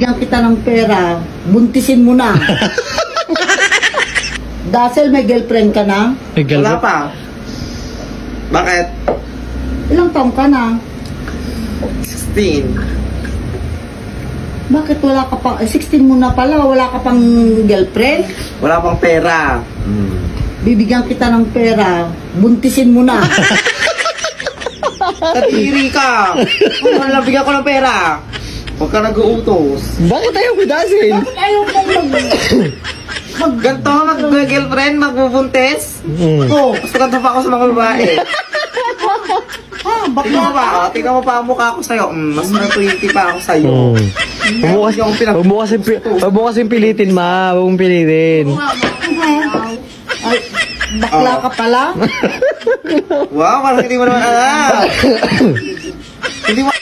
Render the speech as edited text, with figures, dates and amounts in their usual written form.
Bibigyan kita ng pera, buntisin mo na. Dazzle, may girlfriend ka na? Wala pa. Bakit? Ilang taong ka na? 16. Bakit wala ka pang, 16 mo na pala, wala ka pang girlfriend? Wala pang pera. Bibigyan kita ng pera, buntisin mo na. Katiri ka. Kung nabigyan ko ng pera. Huwag ka nag-uutos. Bakit ayaw ko dasin? Bakit ayaw mong Ganto, mag-girlfriend, magbubuntes. Oh, Gusto ganito pa ako sa mga babae. bakla Tingnan mo ka? pa, tingnan mo pa ang mukha ko sa'yo. Mas may pretty pa ako sa'yo. Huwag mo kasing pilitin, ma. Huwag mong pilitin. Ay, bakla ka pala? Wow, parang hindi mo naman alam. Hindi mo